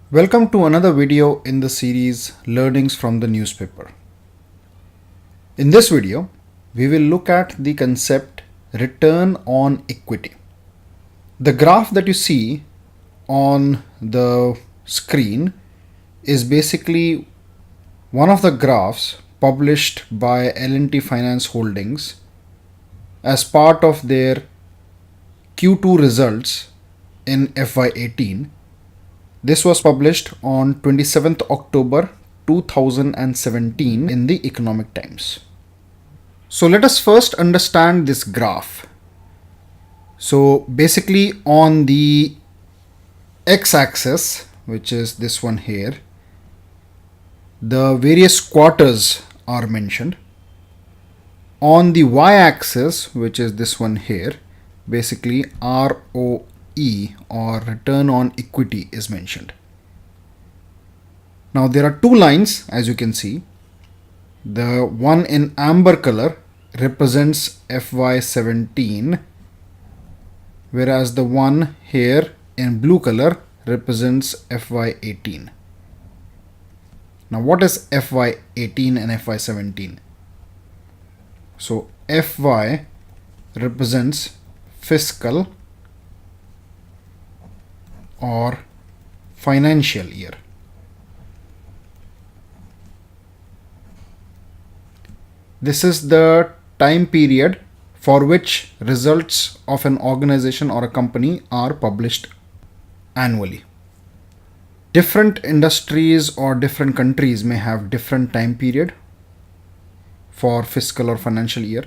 Welcome to another video in the series Learnings from the Newspaper. In this video, we will look at the concept return on equity. The graph that you see on the screen is basically one of the graphs published by L&T Finance Holdings as part of their Q2 results in FY18. This was published on 27th October 2017 in the Economic Times. So let us first understand this graph. So basically on the x-axis, which is this one here, the various quarters are mentioned. On the y-axis, which is this one here, basically ROE or return on equity is mentioned. Now there are two lines, as you can see. The one in amber color represents FY17, whereas the one here in blue color represents FY18. Now what is FY18 and FY17? So FY represents fiscal or financial year. This is the time period for which results of an organization or a company are published annually. Different industries or different countries may have different time period for fiscal or financial year.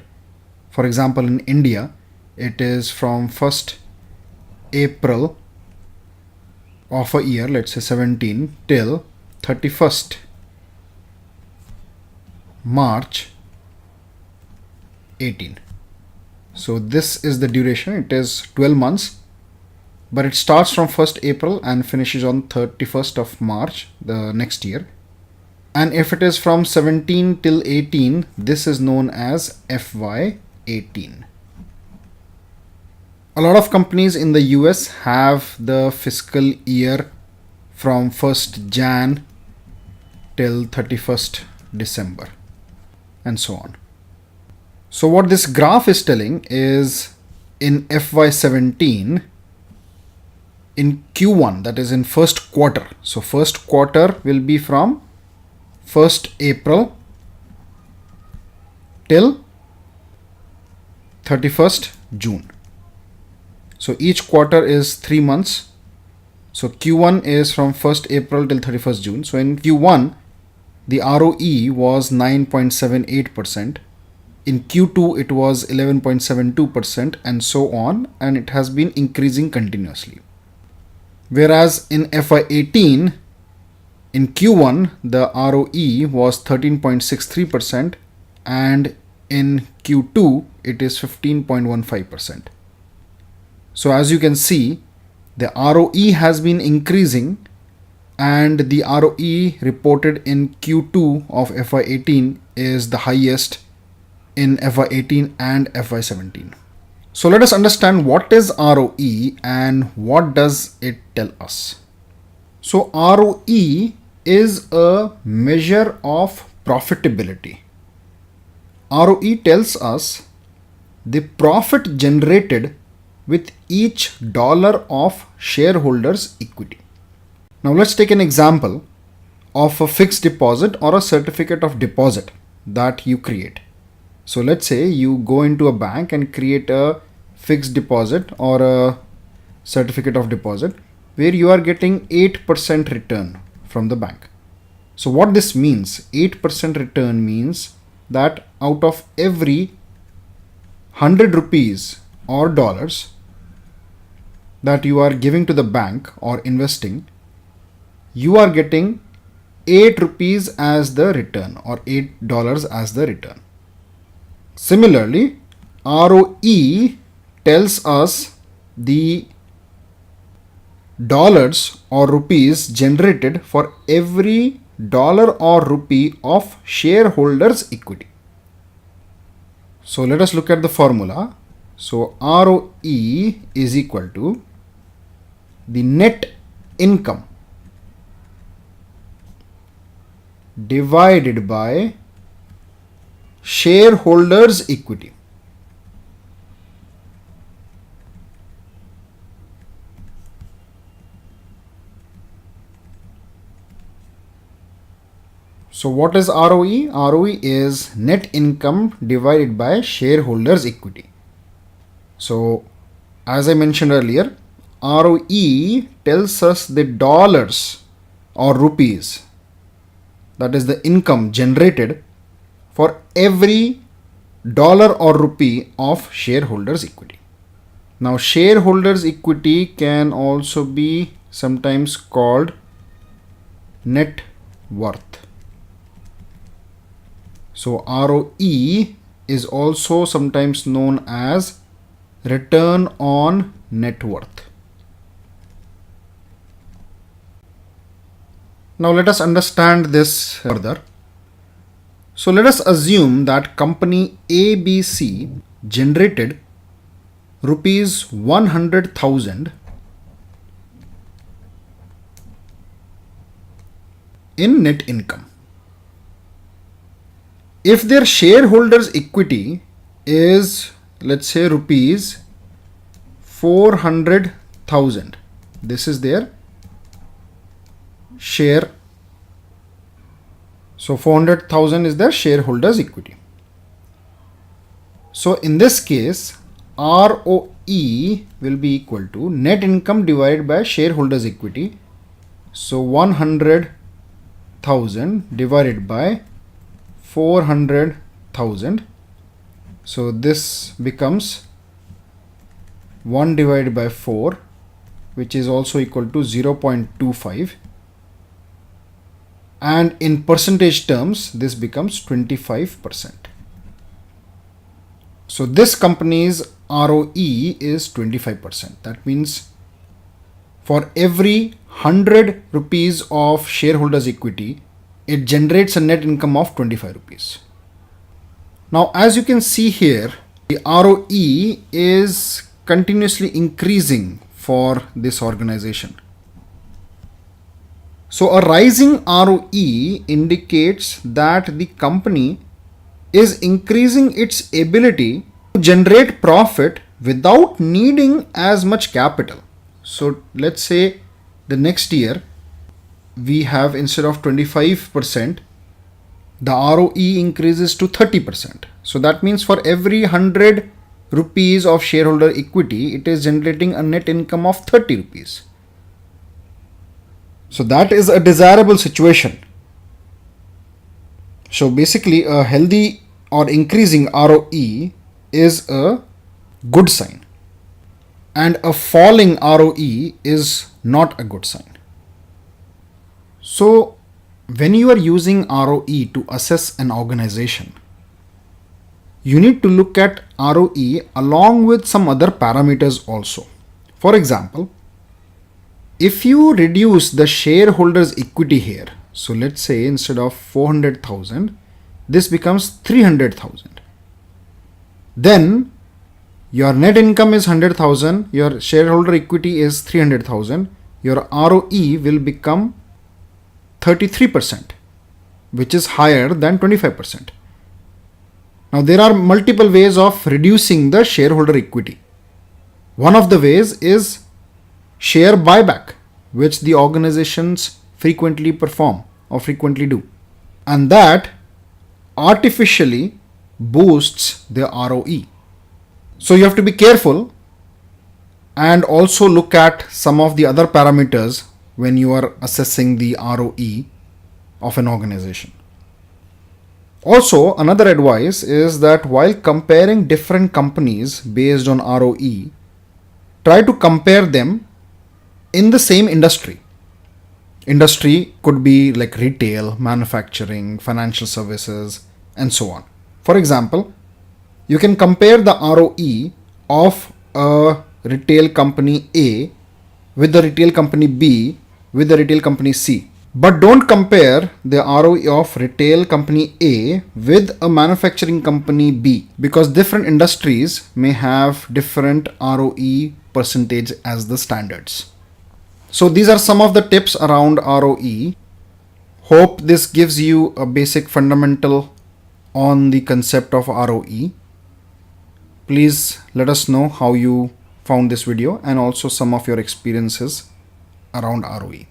For example, in India, it is from 1st April of a year, let's say 17, till 31st March 18. So this is the duration. It is 12 months, but it starts from 1st April and finishes on 31st of March the next year. And if it is from 17 till 18, this is known as FY18. A lot of companies in the US have the fiscal year from 1st Jan till 31st December and so on. So what this graph is telling is in FY17, in Q1, that is in first quarter. So first quarter will be from 1st April till 31st June. So each quarter is 3 months. So Q1 is from 1st April till 31st June. So in Q1, the ROE was 9.78%. In Q2, it was 11.72% and so on. And it has been increasing continuously. Whereas in FY18, in Q1, the ROE was 13.63% and in Q2, it is 15.15%. So as you can see, the ROE has been increasing and the ROE reported in Q2 of FY18 is the highest in FY18 and FY17. So let us understand what is ROE and what does it tell us. So ROE is a measure of profitability. ROE tells us the profit generated with each dollar of shareholders' equity. Now let's take an example of a fixed deposit or a certificate of deposit that you create. So let's say you go into a bank and create a fixed deposit or a certificate of deposit where you are getting 8% return from the bank. So what this means, 8% return means that out of every 100 rupees or dollars that you are giving to the bank or investing, you are getting 8 rupees as the return or $8 as the return. Similarly, ROE tells us the dollars or rupees generated for every dollar or rupee of shareholders' equity. So let us look at the formula. So ROE is equal to the net income divided by shareholders' equity. So what is ROE? ROE is net income divided by shareholders' equity. So as I mentioned earlier, ROE tells us the dollars or rupees, that is the income generated for every dollar or rupee of shareholders' equity. Now shareholders' equity can also be sometimes called net worth. So ROE is also sometimes known as return on net worth. Now let us understand this further. So let us assume that company ABC generated rupees 100,000 in net income. If their shareholders' equity is, let's say, rupees 400,000, this is their share. So 400,000 is their shareholders' equity. So in this case, ROE will be equal to net income divided by shareholders' equity. So 100,000 divided by 400,000. So this becomes 1 divided by 4, which is also equal to 0.25. And in percentage terms, this becomes 25%. So this company's ROE is 25%. That means for every 100 rupees of shareholders' equity, it generates a net income of 25 rupees. Now, as you can see here, the ROE is continuously increasing for this organization. So a rising ROE indicates that the company is increasing its ability to generate profit without needing as much capital. So let's say the next year we have, instead of 25%, the ROE increases to 30%. So that means for every 100 rupees of shareholder equity, it is generating a net income of 30 rupees. So that is a desirable situation. So basically a healthy or increasing ROE is a good sign, and a falling ROE is not a good sign. So when you are using ROE to assess an organization, you need to look at ROE along with some other parameters also. For example, if you reduce the shareholders' equity here, so let's say instead of 400,000, this becomes 300,000. Then your net income is 100,000, your shareholder equity is 300,000, your ROE will become 33%, which is higher than 25%. Now there are multiple ways of reducing the shareholder equity. One of the ways is share buyback, which the organizations frequently perform or frequently do, and that artificially boosts the ROE. So you have to be careful and also look at some of the other parameters when you are assessing the ROE of an organization. Also, another advice is that while comparing different companies based on ROE, try to compare them in the same industry. Industry could be like retail, manufacturing, financial services, and so on. For example, you can compare the ROE of a retail company A with the retail company B with the retail company C. But don't compare the ROE of retail company A with a manufacturing company B, because different industries may have different ROE percentage as the standards. So these are some of the tips around ROE. Hope this gives you a basic fundamental on the concept of ROE. Please let us know how you found this video and also some of your experiences around ROE.